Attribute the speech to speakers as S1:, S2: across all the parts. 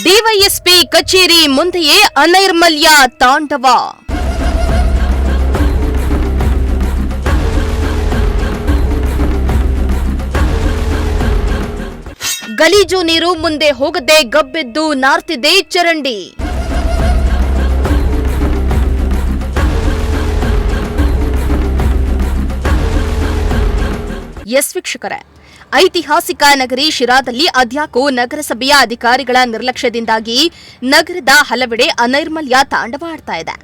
S1: DYSP ಕಚೇರಿ ಮುಂದೆಯೇ ಅನೈರ್ಮಲ್ಯ ತಾಂಡವ. ಗಲೀಜು ನೀರು ಮುಂದೆ ಹೋಗದೆ ಗಬ್ಬೆದ್ದು ನಾರ್ತಿದೆ ಚರಂಡಿ. ಎಸ್ ವೀಕ್ಷಕರೇ, ಐತಿಹಾಸಿಕ ನಗರಿ ಶಿರಾದಲ್ಲಿ ಅದ್ಯಾಕೋ ನಗರಸಭೆಯ ಅಧಿಕಾರಿಗಳ ನಿರ್ಲಕ್ಷ್ಯದಿಂದಾಗಿ ನಗರದ ಹಲವೆಡೆ ಅನೈರ್ಮಲ್ಯ ತಾಂಡವಾಡ್ತಾ ಇದೆ.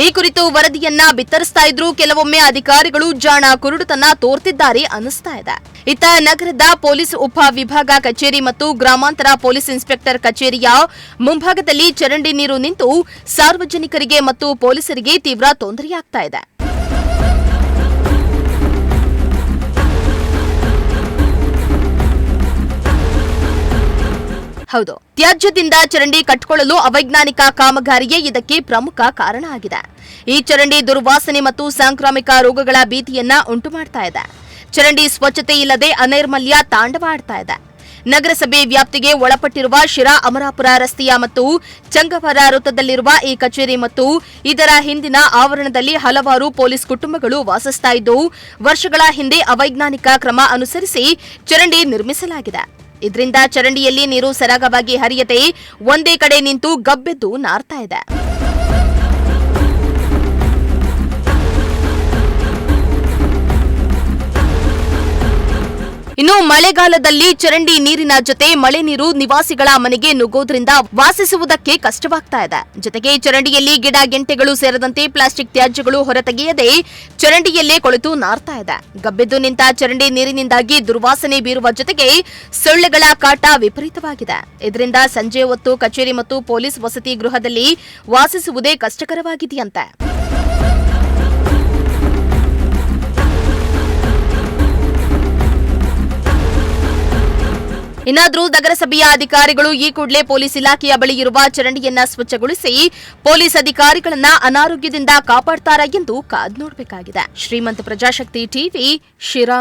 S1: ಈ ಕುರಿತು ವರದಿಯನ್ನ ಬಿತ್ತರಿಸ್ತಾ ಇದ್ರು ಕೆಲವೊಮ್ಮೆ ಅಧಿಕಾರಿಗಳು ಜಾಣ ಕುರುಡುತನ ತೋರ್ತಿದ್ದಾರೆ ಅನ್ನಿಸ್ತಾ ಇದೆ. ಇತ್ತ ನಗರದ ಪೊಲೀಸ್ ಉಪ ವಿಭಾಗ ಕಚೇರಿ ಮತ್ತು ಗ್ರಾಮಾಂತರ ಪೊಲೀಸ್ ಇನ್ಸ್ಪೆಕ್ಟರ್ ಕಚೇರಿಯ ಮುಂಭಾಗದಲ್ಲಿ ಚರಂಡಿ ನೀರು ನಿಂತು ಸಾರ್ವಜನಿಕರಿಗೆ ಮತ್ತು ಪೊಲೀಸರಿಗೆ ತೀವ್ರ ತೊಂದರೆಯಾಗ್ತಾ ಇದೆ. ಹೌದು, ತ್ಯಾಜ್ಯದಿಂದ ಚರಂಡಿ ಕಟ್ಟಿಕೊಳ್ಳಲು ಅವೈಜ್ಞಾನಿಕ ಕಾಮಗಾರಿಯೇ ಇದಕ್ಕೆ ಪ್ರಮುಖ ಕಾರಣ ಆಗಿದೆ. ಈ ಚರಂಡಿ ದುರ್ವಾಸನೆ ಮತ್ತು ಸಾಂಕ್ರಾಮಿಕ ರೋಗಗಳ ಭೀತಿಯನ್ನ ಉಂಟು ಮಾಡ್ತಾ ಇದೆ. ಚರಂಡಿ ಸ್ವಚ್ಛತೆ ಇಲ್ಲದೆ ಅನೈರ್ಮಲ್ಯ ತಾಂಡವಾಡ್ತಾ ಇದೆ. ನಗರಸಭೆ ವ್ಯಾಪ್ತಿಗೆ ಒಳಪಟ್ಟಿರುವ ಶಿರಾ ಅಮರಾಪುರ ರಸ್ತೆಯ ಮತ್ತು ಚಂಗವರ ವೃತ್ತದಲ್ಲಿರುವ ಈ ಕಚೇರಿ ಮತ್ತು ಇದರ ಹಿಂದಿನ ಆವರಣದಲ್ಲಿ ಹಲವಾರು ಪೊಲೀಸ್ ಕುಟುಂಬಗಳು ವಾಸಿಸ್ತಾ ಇದ್ದು, ವರ್ಷಗಳ ಹಿಂದೆ ಅವೈಜ್ಞಾನಿಕ ಕ್ರಮ ಅನುಸರಿಸಿ ಚರಂಡಿ ನಿರ್ಮಿಸಲಾಗಿದೆ. ಇದರಿಂದ ಚರಂಡಿಯಲ್ಲಿ ನೀರು ಸರಾಗವಾಗಿ ಹರಿಯದೆ ಒಂದೇ ಕಡೆ ನಿಂತು ಗಬ್ಬೆದ್ದು ನಾರ್ತಾ ಇದೆ. ಇನ್ನು ಮಳೆಗಾಲದಲ್ಲಿ ಚರಂಡಿ ನೀರಿನ ಜೊತೆ ಮಳೆ ನೀರು ನಿವಾಸಿಗಳ ಮನೆಗೆ ನುಗ್ಗೋದ್ರಿಂದ ವಾಸಿಸುವುದಕ್ಕೆ ಕಷ್ಟವಾಗ್ತಾ ಇದೆ. ಜೊತೆಗೆ ಚರಂಡಿಯಲ್ಲಿ ಗಿಡ ಗೆಂಟೆಗಳು ಸೇರಿದಂತೆ ಪ್ಲಾಸ್ಟಿಕ್ ತ್ಯಾಜ್ಯಗಳು ಹೊರತೆಗೆಯದೆ ಚರಂಡಿಯಲ್ಲೇ ಕೊಳೆತು ನಾರ್ತಾ ಇದೆ. ಗಬ್ಬೆದ್ದು ನಿಂತ ಚರಂಡಿ ನೀರಿನಿಂದಾಗಿ ದುರ್ವಾಸನೆ ಬೀರುವ ಜೊತೆಗೆ ಸೊಳ್ಳೆಗಳ ಕಾಟ ವಿಪರೀತವಾಗಿದೆ. ಇದರಿಂದ ಸಂಜೆ ಹೊತ್ತು ಕಚೇರಿ ಮತ್ತು ಪೊಲೀಸ್ ವಸತಿ ಗೃಹದಲ್ಲಿ ವಾಸಿಸುವುದೇ ಕಷ್ಟಕರವಾಗಿದೆಯಂತೆ. ಇನ್ನಾದರೂ ನಗರಸಭೆಯ ಅಧಿಕಾರಿಗಳು ಈ ಕೂಡಲೇ ಪೊಲೀಸ್ ಇಲಾಖೆಯ ಬಳಿ ಇರುವ ಚರಂಡಿಯನ್ನ ಸ್ವಚ್ಛಗೊಳಿಸಿ ಪೊಲೀಸ್ ಅಧಿಕಾರಿಗಳನ್ನ ಅನಾರೋಗ್ಯದಿಂದ ಕಾಪಾಡ್ತಾರಾ ಎಂದು ಕಾದು ನೋಡಬೇಕಾಗಿದೆ. ಶ್ರೀಮಂತ ಪ್ರಜಾಶಕ್ತಿ ಟಿವಿ, ಶಿರಾ.